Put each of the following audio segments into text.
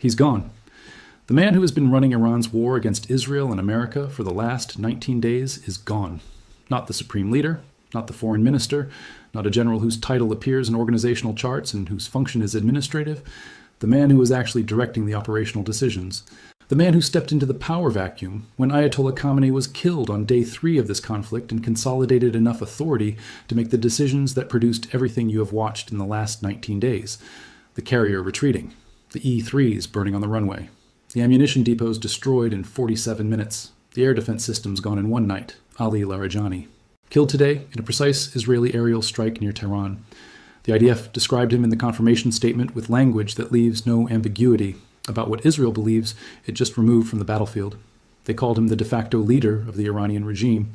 He's gone. The man who has been running Iran's war against Israel and America for the last 19 days is gone. Not the supreme leader, not the foreign minister, not a general whose title appears in organizational charts and whose function is administrative. The man who was actually directing the operational decisions. The man who stepped into the power vacuum when Ayatollah Khamenei was killed on day 3 of this conflict and consolidated enough authority to make the decisions that produced everything you have watched in the last 19 days. The carrier retreating. The E-3s burning on the runway. The ammunition depots destroyed in 47 minutes. The air defense systems gone in one night. Ali Larijani. Killed today in a precise Israeli aerial strike near Tehran. The IDF described him in the confirmation statement with language that leaves no ambiguity about what Israel believes it just removed from the battlefield. They called him the de facto leader of the Iranian regime,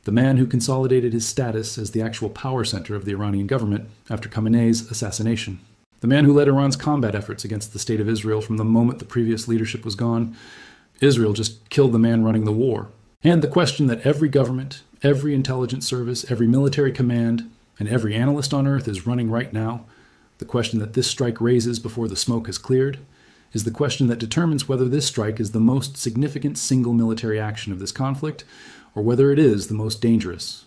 the man who consolidated his status as the actual power center of the Iranian government after Khamenei's assassination. The man who led Iran's combat efforts against the state of Israel from the moment the previous leadership was gone. Israel just killed the man running the war. And the question that every government, every intelligence service, every military command, and every analyst on Earth is running right now, the question that this strike raises before the smoke has cleared, is the question that determines whether this strike is the most significant single military action of this conflict, or whether it is the most dangerous.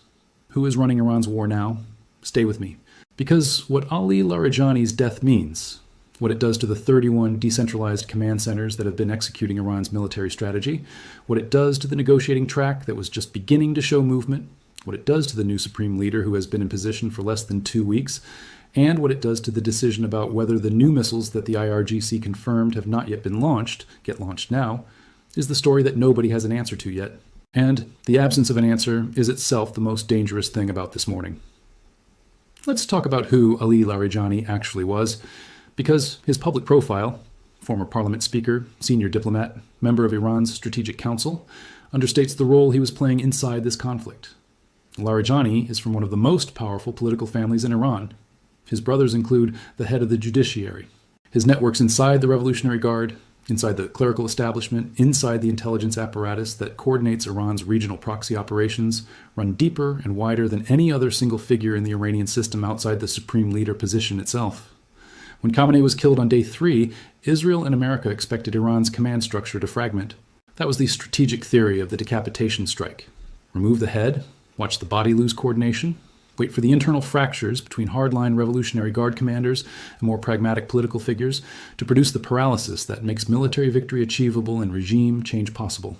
Who is running Iran's war now? Stay with me. Because what Ali Larijani's death means, what it does to the 31 decentralized command centers that have been executing Iran's military strategy, what it does to the negotiating track that was just beginning to show movement, what it does to the new supreme leader who has been in position for less than 2 weeks, and what it does to the decision about whether the new missiles that the IRGC confirmed have not yet been launched, get launched now, is the story that nobody has an answer to yet. And the absence of an answer is itself the most dangerous thing about this morning. Let's talk about who Ali Larijani actually was, because his public profile, former parliament speaker, senior diplomat, member of Iran's Strategic Council, understates the role he was playing inside this conflict. Larijani is from one of the most powerful political families in Iran. His brothers include the head of the judiciary. His networks inside the Revolutionary Guard, inside the clerical establishment, inside the intelligence apparatus that coordinates Iran's regional proxy operations, run deeper and wider than any other single figure in the Iranian system outside the supreme leader position itself. When Khamenei was killed on day 3, Israel and America expected Iran's command structure to fragment. That was the strategic theory of the decapitation strike. Remove the head, watch the body lose coordination, wait for the internal fractures between hardline Revolutionary Guard commanders and more pragmatic political figures to produce the paralysis that makes military victory achievable and regime change possible.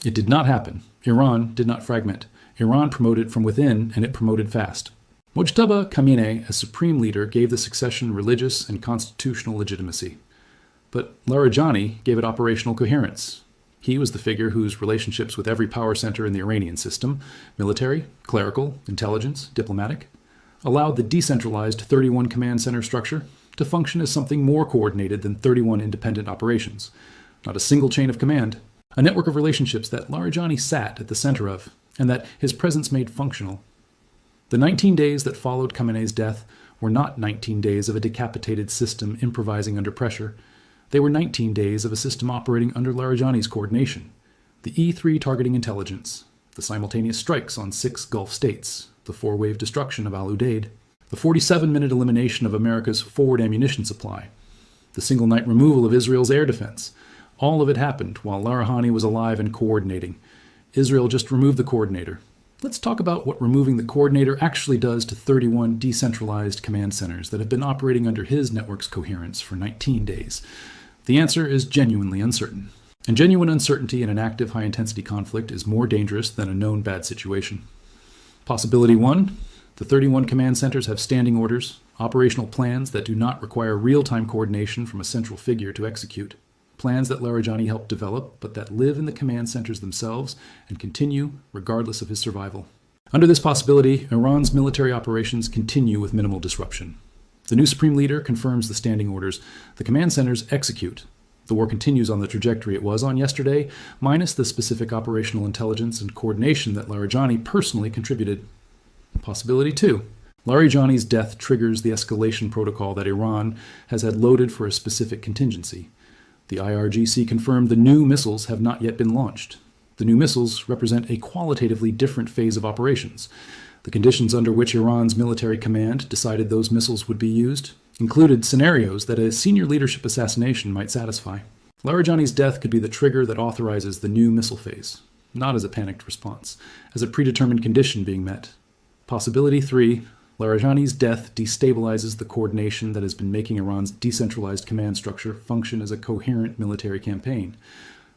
It did not happen. Iran did not fragment. Iran promoted from within, and it promoted fast. Mojtaba Khamenei, as supreme leader, gave the succession religious and constitutional legitimacy. But Larijani gave it operational coherence. He was the figure whose relationships with every power center in the Iranian system, military, clerical, intelligence, diplomatic, allowed the decentralized 31 command center structure to function as something more coordinated than 31 independent operations. Not a single chain of command, a network of relationships that Larijani sat at the center of, and that his presence made functional. The 19 days that followed Khamenei's death were not 19 days of a decapitated system improvising under pressure. They were 19 days of a system operating under Larijani's coordination. The E-3 targeting intelligence, the simultaneous strikes on 6 Gulf states, the 4-wave destruction of Udeid, the 47-minute elimination of America's forward ammunition supply, the single-night removal of Israel's air defense. All of it happened while Larijani was alive and coordinating. Israel just removed the coordinator. Let's talk about what removing the coordinator actually does to 31 decentralized command centers that have been operating under his network's coherence for 19 days. The answer is genuinely uncertain. And genuine uncertainty in an active high-intensity conflict is more dangerous than a known bad situation. Possibility 1, the 31 command centers have standing orders, operational plans that do not require real-time coordination from a central figure to execute. Plans that Larijani helped develop, but that live in the command centers themselves and continue regardless of his survival. Under this possibility, Iran's military operations continue with minimal disruption. The new supreme leader confirms the standing orders. The command centers execute. The war continues on the trajectory it was on yesterday, minus the specific operational intelligence and coordination that Larijani personally contributed. Possibility 2. Larijani's death triggers the escalation protocol that Iran has had loaded for a specific contingency. The IRGC confirmed the new missiles have not yet been launched. The new missiles represent a qualitatively different phase of operations. The conditions under which Iran's military command decided those missiles would be used, included scenarios that a senior leadership assassination might satisfy. Larijani's death could be the trigger that authorizes the new missile phase, not as a panicked response, as a predetermined condition being met. Possibility 3, Larijani's death destabilizes the coordination that has been making Iran's decentralized command structure function as a coherent military campaign.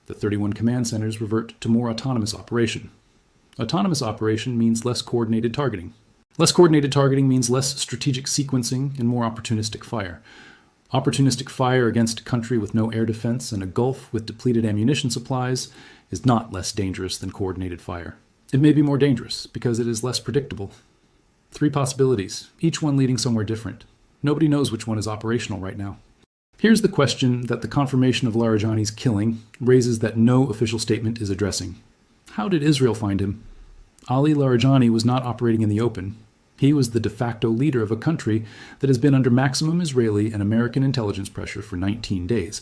The 31 command centers revert to more autonomous operation. Autonomous operation means less coordinated targeting. Less coordinated targeting means less strategic sequencing and more opportunistic fire. Opportunistic fire against a country with no air defense and a Gulf with depleted ammunition supplies is not less dangerous than coordinated fire. It may be more dangerous because it is less predictable. 3 possibilities, each one leading somewhere different. Nobody knows which one is operational right now. Here's the question that the confirmation of Larijani's killing raises that no official statement is addressing. How did Israel find him? Ali Larijani was not operating in the open. He was the de facto leader of a country that has been under maximum Israeli and American intelligence pressure for 19 days.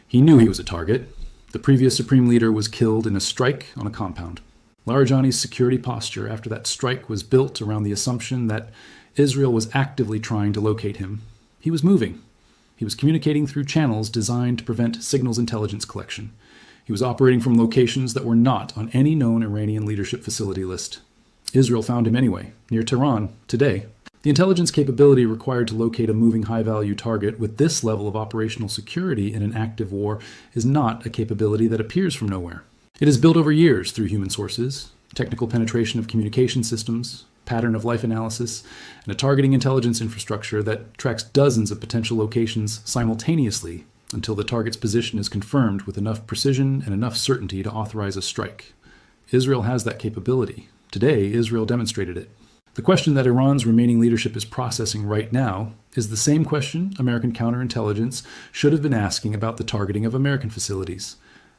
He knew he was a target. The previous supreme leader was killed in a strike on a compound. Larijani's security posture after that strike was built around the assumption that Israel was actively trying to locate him. He was moving. He was communicating through channels designed to prevent signals intelligence collection. He was operating from locations that were not on any known Iranian leadership facility list. Israel found him anyway, near Tehran, today. The intelligence capability required to locate a moving high-value target with this level of operational security in an active war is not a capability that appears from nowhere. It is built over years through human sources, technical penetration of communication systems, pattern of life analysis, and a targeting intelligence infrastructure that tracks dozens of potential locations simultaneously until the target's position is confirmed with enough precision and enough certainty to authorize a strike. Israel has that capability. Today, Israel demonstrated it. The question that Iran's remaining leadership is processing right now is the same question American counterintelligence should have been asking about the targeting of American facilities.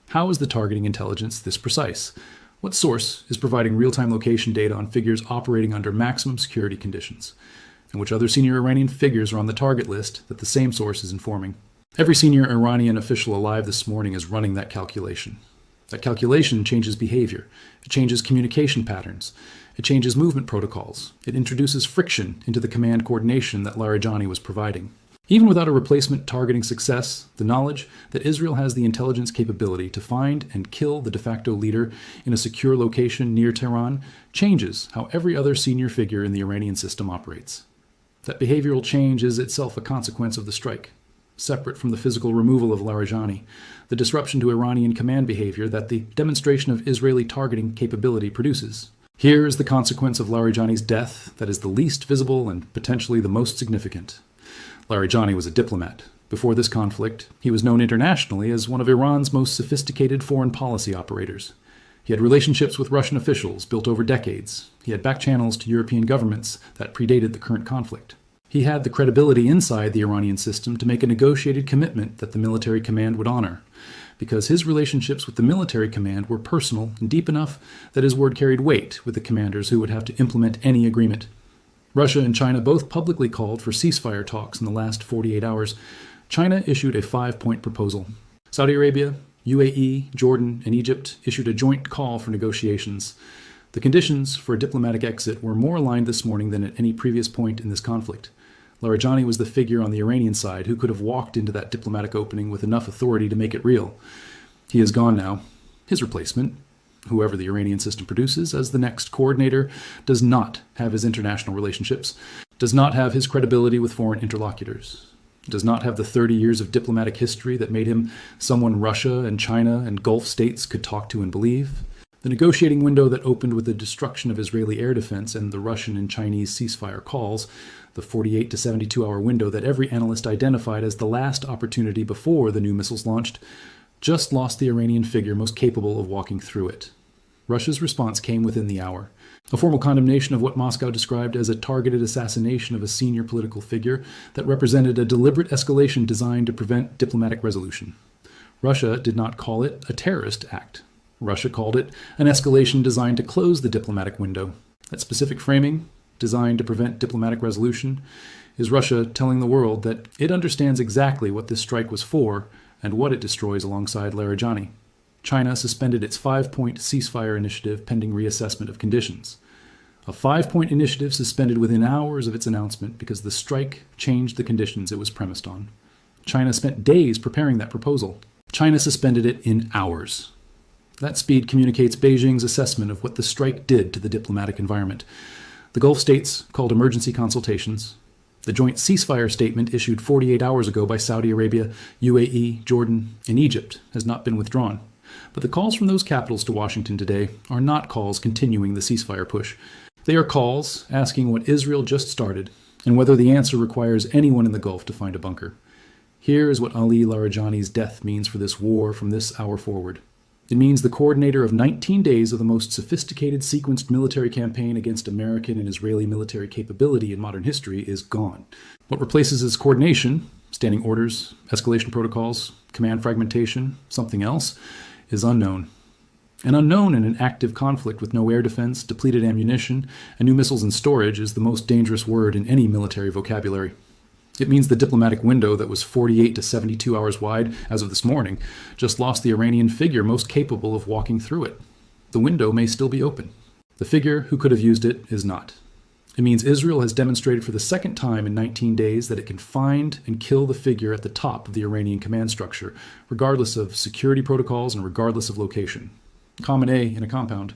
How is the targeting intelligence this precise? What source is providing real-time location data on figures operating under maximum security conditions? And which other senior Iranian figures are on the target list that the same source is informing? Every senior Iranian official alive this morning is running that calculation. That calculation changes behavior. It changes communication patterns. It changes movement protocols. It introduces friction into the command coordination that Larijani was providing. Even without a replacement targeting success, the knowledge that Israel has the intelligence capability to find and kill the de facto leader in a secure location near Tehran changes how every other senior figure in the Iranian system operates. That behavioral change is itself a consequence of the strike, separate from the physical removal of Larijani, the disruption to Iranian command behavior that the demonstration of Israeli targeting capability produces. Here is the consequence of Larijani's death that is the least visible and potentially the most significant. Larijani was a diplomat. Before this conflict, he was known internationally as one of Iran's most sophisticated foreign policy operators. He had relationships with Russian officials built over decades. He had back channels to European governments that predated the current conflict. He had the credibility inside the Iranian system to make a negotiated commitment that the military command would honor, because his relationships with the military command were personal and deep enough that his word carried weight with the commanders who would have to implement any agreement. Russia and China both publicly called for ceasefire talks in the last 48 hours. China issued a 5-point proposal. Saudi Arabia, UAE, Jordan, and Egypt issued a joint call for negotiations. The conditions for a diplomatic exit were more aligned this morning than at any previous point in this conflict. Larijani was the figure on the Iranian side who could have walked into that diplomatic opening with enough authority to make it real. He is gone now. His replacement, whoever the Iranian system produces as the next coordinator, does not have his international relationships, does not have his credibility with foreign interlocutors, does not have the 30 years of diplomatic history that made him someone Russia and China and Gulf states could talk to and believe. The negotiating window that opened with the destruction of Israeli air defense and the Russian and Chinese ceasefire calls, the 48 to 72-hour window that every analyst identified as the last opportunity before the new missiles launched, just lost the Iranian figure most capable of walking through it. Russia's response came within the hour. A formal condemnation of what Moscow described as a targeted assassination of a senior political figure that represented a deliberate escalation designed to prevent diplomatic resolution. Russia did not call it a terrorist act. Russia called it an escalation designed to close the diplomatic window. That specific framing, designed to prevent diplomatic resolution, is Russia telling the world that it understands exactly what this strike was for and what it destroys alongside Larijani. China suspended its 5-point ceasefire initiative pending reassessment of conditions. A 5-point initiative suspended within hours of its announcement because the strike changed the conditions it was premised on. China spent days preparing that proposal. China suspended it in hours. That speed communicates Beijing's assessment of what the strike did to the diplomatic environment. The Gulf states called emergency consultations. The joint ceasefire statement issued 48 hours ago by Saudi Arabia, UAE, Jordan, and Egypt has not been withdrawn. But the calls from those capitals to Washington today are not calls continuing the ceasefire push. They are calls asking what Israel just started and whether the answer requires anyone in the Gulf to find a bunker. Here is what Ali Larijani's death means for this war from this hour forward. It means the coordinator of 19 days of the most sophisticated sequenced military campaign against American and Israeli military capability in modern history is gone. What replaces his coordination, standing orders, escalation protocols, command fragmentation, something else, is unknown. An unknown in an active conflict with no air defense, depleted ammunition, and new missiles in storage is the most dangerous word in any military vocabulary. It means the diplomatic window that was 48 to 72 hours wide as of this morning just lost the Iranian figure most capable of walking through it. The window may still be open. The figure who could have used it is not. It means Israel has demonstrated for the second time in 19 days that it can find and kill the figure at the top of the Iranian command structure, regardless of security protocols and regardless of location. Khamenei in a compound.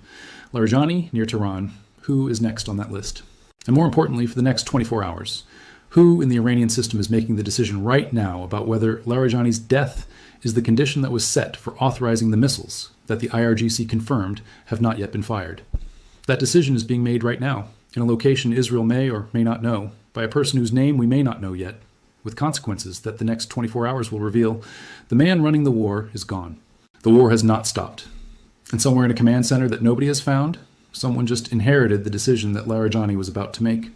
Larijani near Tehran. Who is next on that list? And more importantly, for the next 24 hours, who in the Iranian system is making the decision right now about whether Larijani's death is the condition that was set for authorizing the missiles that the IRGC confirmed have not yet been fired? That decision is being made right now, in a location Israel may or may not know, by a person whose name we may not know yet, with consequences that the next 24 hours will reveal. The man running the war is gone. The war has not stopped. And somewhere in a command center that nobody has found, someone just inherited the decision that Larijani was about to make.